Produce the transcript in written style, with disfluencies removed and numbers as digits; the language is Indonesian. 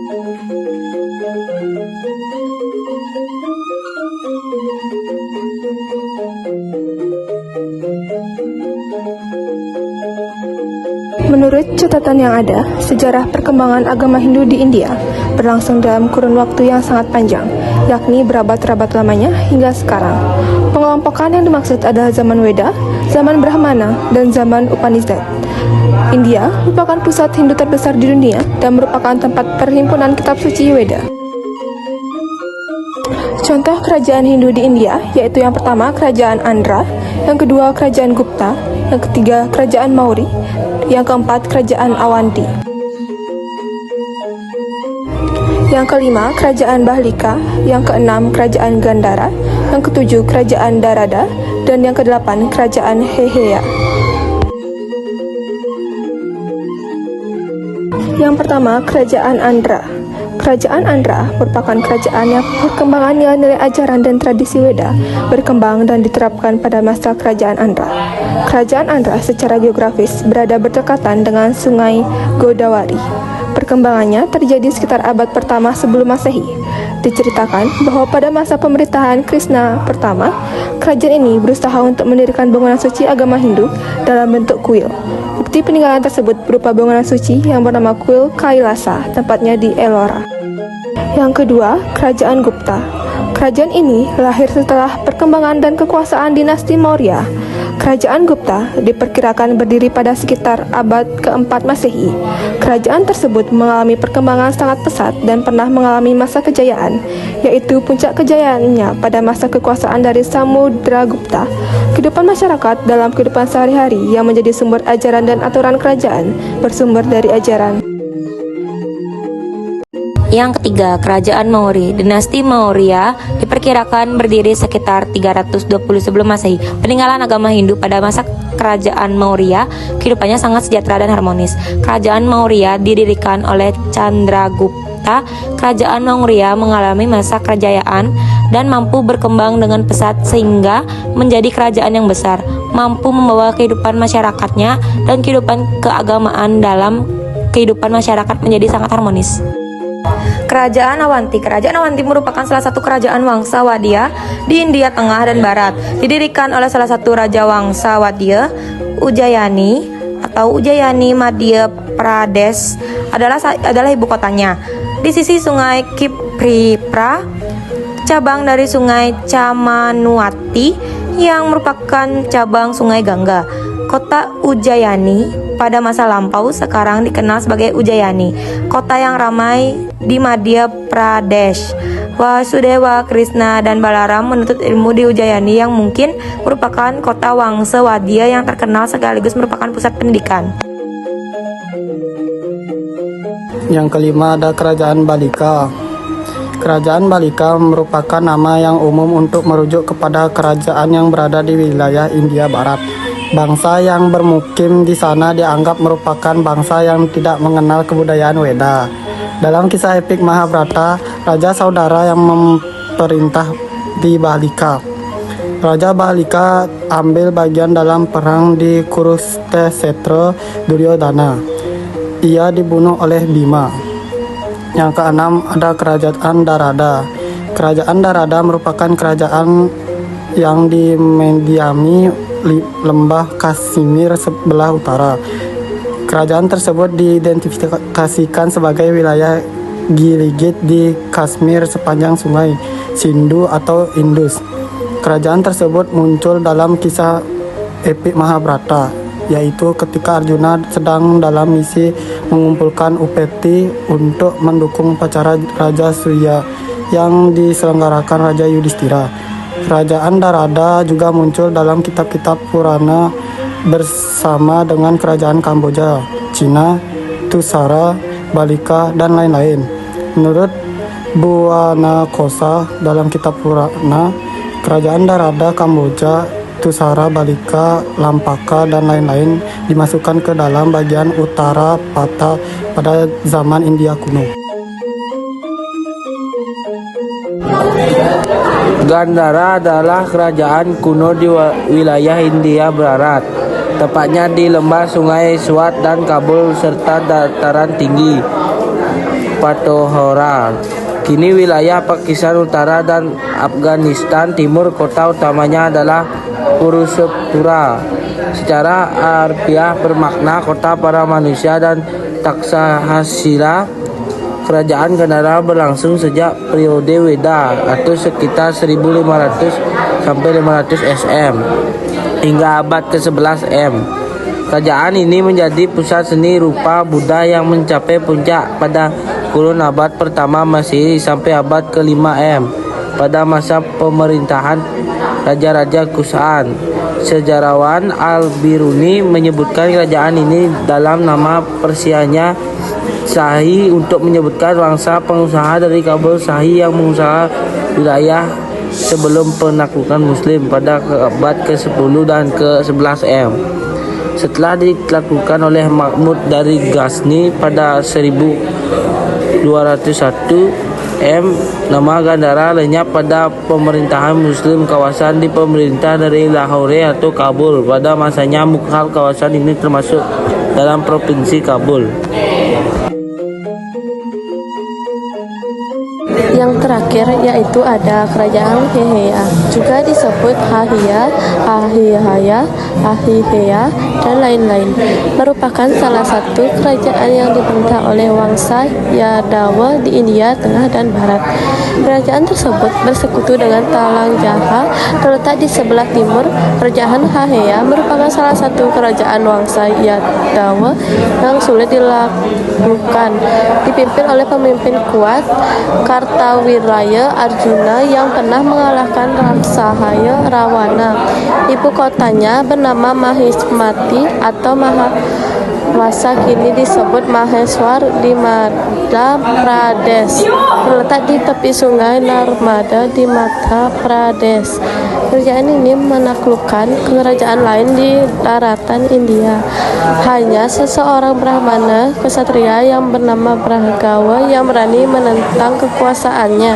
Menurut catatan yang ada, sejarah perkembangan agama Hindu di India berlangsung dalam kurun waktu yang sangat panjang, yakni berabad-abad lamanya hingga sekarang. Pengelompokan yang dimaksud adalah zaman Weda, zaman Brahmana, dan zaman Upanishad. India merupakan pusat Hindu terbesar di dunia dan merupakan tempat perhimpunan kitab suci Weda. Contoh kerajaan Hindu di India yaitu yang pertama Kerajaan Andhra, yang kedua Kerajaan Gupta, yang ketiga Kerajaan Maurya, yang keempat Kerajaan Awanti, yang kelima Kerajaan Bahlika, yang keenam Kerajaan Gandhara, yang ketujuh Kerajaan Darada, dan yang kedelapan Kerajaan Heheya. Yang pertama, Kerajaan Andhra. Kerajaan Andhra merupakan kerajaan yang perkembangannya nilai ajaran dan tradisi Weda berkembang dan diterapkan pada masa Kerajaan Andhra. Kerajaan Andhra secara geografis berada berdekatan dengan Sungai Godavari. Perkembangannya terjadi sekitar abad pertama sebelum Masehi. Diceritakan bahwa pada masa pemerintahan Krishna pertama, kerajaan ini berusaha untuk mendirikan bangunan suci agama Hindu dalam bentuk kuil. Bukti peninggalan tersebut berupa bangunan suci yang bernama kuil Kailasa, tempatnya di Ellora. Yang kedua, Kerajaan Gupta. Kerajaan ini lahir setelah perkembangan dan kekuasaan dinasti Maurya. Kerajaan Gupta diperkirakan berdiri pada sekitar abad keempat Masehi. Kerajaan tersebut mengalami perkembangan sangat pesat dan pernah mengalami masa kejayaan, yaitu puncak kejayaannya pada masa kekuasaan dari Samudragupta. Kehidupan masyarakat dalam kehidupan sehari-hari yang menjadi sumber ajaran dan aturan kerajaan bersumber dari ajaran. Yang ketiga, Kerajaan Maurya. Dinasti Maurya diperkirakan berdiri sekitar 320 sebelum Masehi. Peninggalan agama Hindu pada masa Kerajaan Maurya, kehidupannya sangat sejahtera dan harmonis. Kerajaan Maurya didirikan oleh Chandragupta. Kerajaan Maurya mengalami masa kerajaan dan mampu berkembang dengan pesat sehingga menjadi kerajaan yang besar, mampu membawa kehidupan masyarakatnya dan kehidupan keagamaan dalam kehidupan masyarakat menjadi sangat harmonis. Kerajaan Awanti. Kerajaan Awanti merupakan salah satu kerajaan Wangsa Wadya di India Tengah dan Barat. Didirikan oleh salah satu raja Wangsa Wadya, Ujjayani atau Ujjayani Madhya Pradesh adalah ibu kotanya. Di sisi Sungai Kipripra, cabang dari Sungai Chamanuwati yang merupakan cabang Sungai Gangga. Kota Ujjayani pada masa lampau sekarang dikenal sebagai Ujjayani, kota yang ramai di Madhya Pradesh. Vasudeva, Krishna, dan Balaram menuntut ilmu di Ujjayani yang mungkin merupakan kota Wangsa Wadya yang terkenal sekaligus merupakan pusat pendidikan. Yang kelima ada Kerajaan Balika. Kerajaan Balika merupakan nama yang umum untuk merujuk kepada kerajaan yang berada di wilayah India Barat. Bangsa yang bermukim di sana dianggap merupakan bangsa yang tidak mengenal kebudayaan Weda. Dalam kisah epik Mahabharata, Raja Saudara yang memerintah di Balika. Raja Balika ambil bagian dalam perang di Kurukshetra Duryodhana. Ia dibunuh oleh Bima. Yang keenam ada Kerajaan Darada. Kerajaan Darada merupakan kerajaan yang dimediami lembah Kashmir sebelah utara. Kerajaan tersebut diidentifikasikan sebagai wilayah Gilgit di Kashmir sepanjang sungai Sindhu atau Indus. Kerajaan tersebut muncul dalam kisah epik Mahabharata, yaitu ketika Arjuna sedang dalam misi mengumpulkan upeti untuk mendukung upacara Raja Surya yang diselenggarakan Raja Yudhistira. Kerajaan Darada juga muncul dalam kitab-kitab Purana bersama dengan kerajaan Kamboja, Cina, Tusara, Balika, dan lain-lain. Menurut Buana Kosa dalam kitab Purana, kerajaan Darada, Kamboja, Tusara, Balika, Lampaka, dan lain-lain dimasukkan ke dalam bagian utara Pata pada zaman India kuno. Gandhara adalah kerajaan kuno di wilayah India Barat, tepatnya di lembah Sungai Swat dan Kabul serta dataran tinggi. Patohora. Kini wilayah Pakistan Utara dan Afghanistan Timur, kota utamanya adalah Kurukshetra. Secara harfiah bermakna kota para manusia dan Taksahasila. Kerajaan Gandhara berlangsung sejak periode Weda atau sekitar 1500 sampai 500 SM hingga abad ke-11 M. Kerajaan ini menjadi pusat seni rupa Buddha yang mencapai puncak pada kurun abad pertama Masehi sampai abad ke-5 M pada masa pemerintahan Raja-Raja Kushan. Sejarawan Al-Biruni menyebutkan kerajaan ini dalam nama Persianya Shahi untuk menyebutkan bangsa pengusaha dari Kabul Shahi yang mengusaha wilayah sebelum penaklukan Muslim pada abad ke-10 dan ke-11 M. Setelah ditaklukkan oleh Mahmud dari Ghazni pada 1201 M, nama Gandhara lenyap pada pemerintahan Muslim. Kawasan di pemerintah dari Lahore atau Kabul pada masanya Mughal. Kawasan ini termasuk dalam provinsi Kabul. Yang terakhir yaitu ada kerajaan Heheya, juga disebut Hahia, Ahihaya, Ahihea, dan lain-lain. Merupakan salah satu kerajaan yang dibentuk oleh Wangsa Yadawa di India Tengah dan Barat. Kerajaan tersebut bersekutu dengan Talang Jaha, terletak di sebelah timur. Kerajaan Hahea merupakan salah satu kerajaan Wangsa Yadawa yang sulit dilakukan, dipimpin oleh pemimpin kuat Kartawiraya Arjuna yang pernah mengalahkan Raksahaya Rawana. Ibu kotanya bernama Mahismati atau Masa kini disebut Maheswar di Madhya Pradesh, terletak di tepi sungai Narmada di Madhya Pradesh. Kerajaan ini menaklukkan kerajaan lain di daratan India. Hanya seseorang Brahmana kesatria yang bernama Bhargava yang berani menentang kekuasaannya.